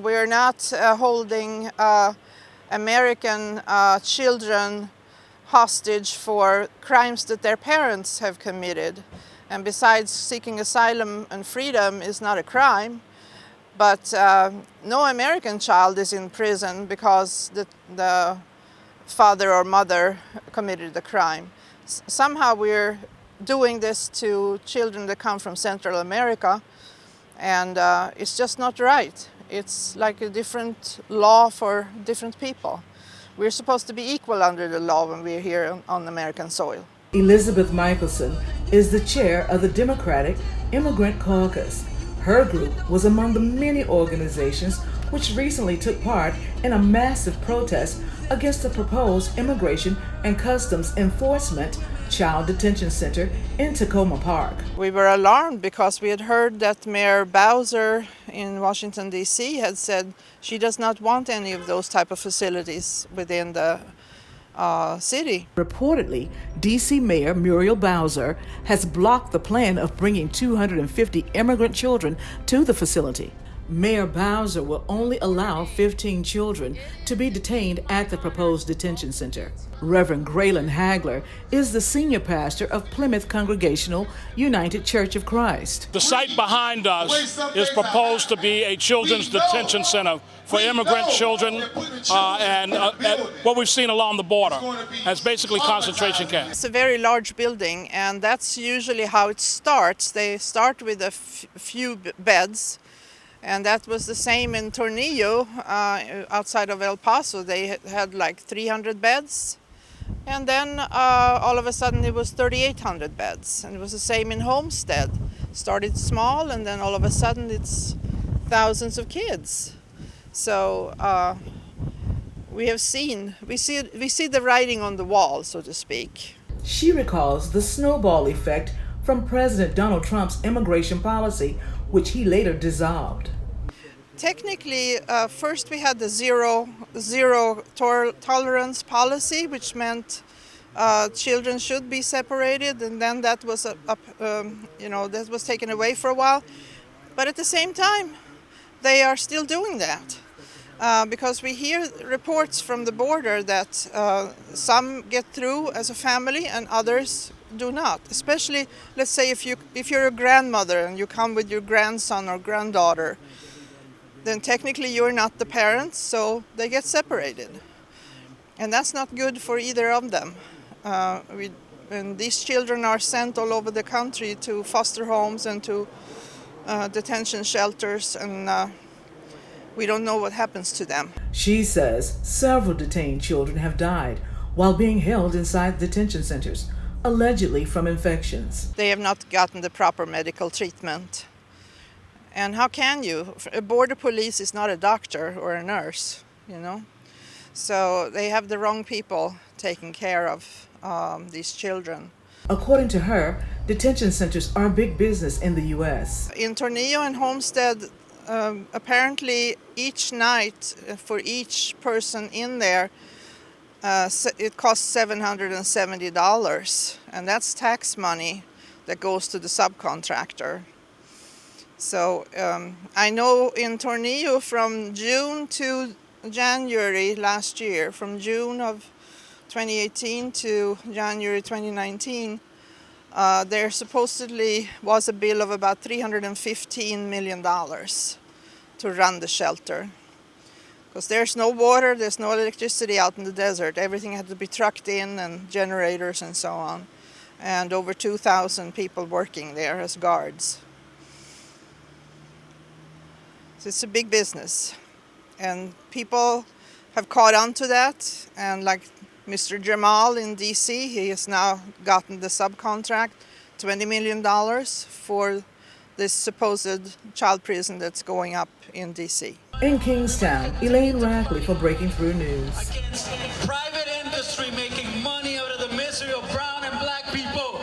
We're not holding American children hostage for crimes that their parents have committed. And besides, seeking asylum and freedom is not a crime. But no American child is in prison because the father or mother committed the crime. Somehow we're doing this to children that come from Central America, and it's just not right. It's like a different law for different people. We're supposed to be equal under the law when we're here on American soil. Elisabet Michaelsen is the chair of the Democratic Immigration Caucus. Her group was among the many organizations which recently took part in a massive protest against the proposed Immigration and Customs Enforcement Child Detention Center in Takoma Park. We were alarmed because we had heard that Mayor Bowser in Washington, D.C. had said she does not want any of those type of facilities within the city. Reportedly, D.C. Mayor Muriel Bowser has blocked the plan of bringing 250 immigrant children to the facility. Mayor Bowser will only allow 15 children to be detained at the proposed detention center. Reverend Graylin Hagler is the senior pastor of Plymouth Congregational United Church of Christ. The site behind us is proposed to be a children's detention center for immigrant children, and what we've seen along the border as basically concentration camps. It's a very large building, and that's usually how it starts. They start with a few beds. And that was the same in Tornillo, outside of El Paso. They had like 300 beds. And then all of a sudden it was 3,800 beds. And it was the same in Homestead. Started small, and then all of a sudden it's thousands of kids. So we see the writing on the wall, so to speak. She recalls the snowball effect from President Donald Trump's immigration policy, which he later dissolved. Technically, first we had the zero tolerance policy, which meant children should be separated, and then that was that was taken away for a while. But at the same time, they are still doing that because we hear reports from the border that some get through as a family and others do not. Especially, let's say if you're a grandmother and you come with your grandson or granddaughter, then technically you're not the parents, so they get separated. And that's not good for either of them. And these children are sent all over the country to foster homes and to detention shelters, and we don't know what happens to them. She says several detained children have died while being held inside detention centers, allegedly from infections. They have not gotten the proper medical treatment. And how can you? A border police is not a doctor or a nurse, So they have the wrong people taking care of these children. According to her, detention centers are big business in the U.S. In Tornillo and Homestead, apparently each night for each person in there, it costs $770, and that's tax money that goes to the subcontractor. So I know in Tornillo from June to January last year, from June of 2018 to January 2019, there supposedly was a bill of about $315 million to run the shelter. Because there's no water, there's no electricity out in the desert. Everything had to be trucked in, and generators and so on. And over 2,000 people working there as guards. So it's a big business. And people have caught on to that. And like Mr. Jamal in D.C., he has now gotten the subcontract, $20 million for this supposed child prison that's going up in D.C. In Kingstown, Elaine Rackley for Breaking Through News. Private industry making money out of the misery of brown and black people.